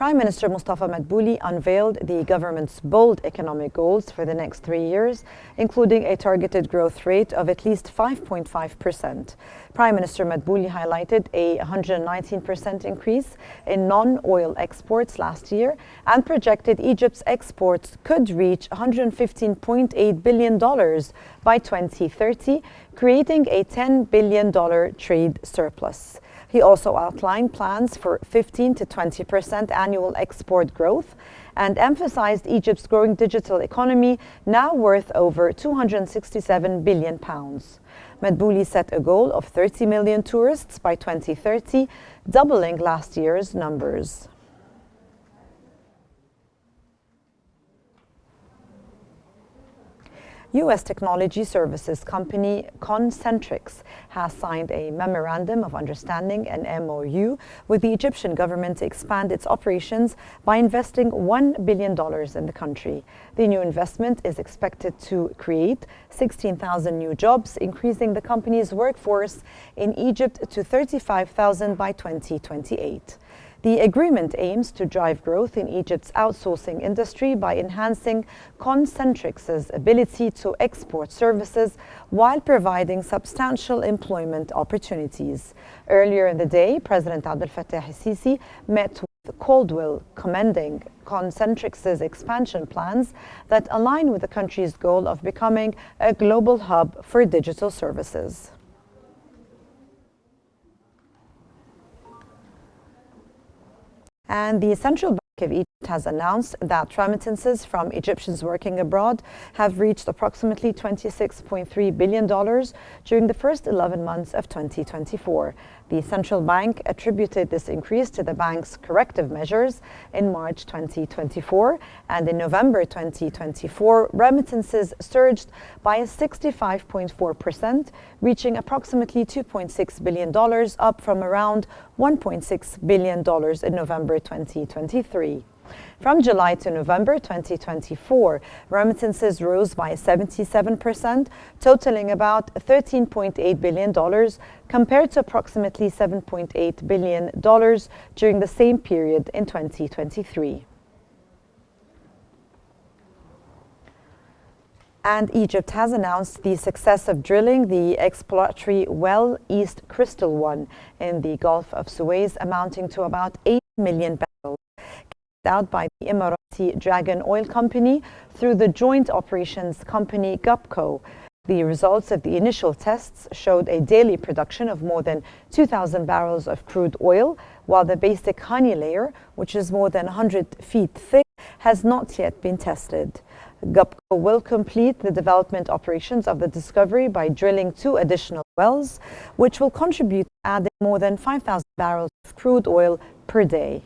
Prime Minister Mustafa Madbouli unveiled the government's bold economic goals for the next 3 years, including a targeted growth rate of at least 5.5%. Prime Minister Madbouli highlighted a 119% increase in non-oil exports last year and projected Egypt's exports could reach $115.8 billion by 2030, creating a $10 billion trade surplus. He also outlined plans for 15 to 20% annual export growth and emphasized Egypt's growing digital economy, now worth over £267 billion. Madbouli set a goal of 30 million tourists by 2030, doubling last year's numbers. U.S. technology services company Concentrix has signed a Memorandum of Understanding, an MOU, with the Egyptian government to expand its operations by investing $1 billion in the country. The new investment is expected to create 16,000 new jobs, increasing the company's workforce in Egypt to 35,000 by 2028. The agreement aims to drive growth in Egypt's outsourcing industry by enhancing Concentrix's ability to export services while providing substantial employment opportunities. Earlier in the day, President Abdel Fattah el-Sisi met with Caldwell, commending Concentrix's expansion plans that align with the country's goal of becoming a global hub for digital services. And the Central Bank of Egypt has announced that remittances from Egyptians working abroad have reached approximately $26.3 billion during the first 11 months of 2024. The central bank attributed this increase to the bank's corrective measures in March 2024, and in November 2024, remittances surged by 65.4%, reaching approximately $2.6 billion, up from around $1.6 billion in November 2023. From July to November 2024, remittances rose by 77%, totaling about $13.8 billion, compared to approximately $7.8 billion during the same period in 2023. And Egypt has announced the success of drilling the exploratory well East Crystal 1 in the Gulf of Suez, amounting to about 8 million barrels, out by the Emirati Dragon Oil Company through the joint operations company GUPCO. The results of the initial tests showed a daily production of more than 2,000 barrels of crude oil, while the basic honey layer, which is more than 100 feet thick, has not yet been tested. GUPCO will complete the development operations of the discovery by drilling 2 additional wells, which will contribute to adding more than 5,000 barrels of crude oil per day.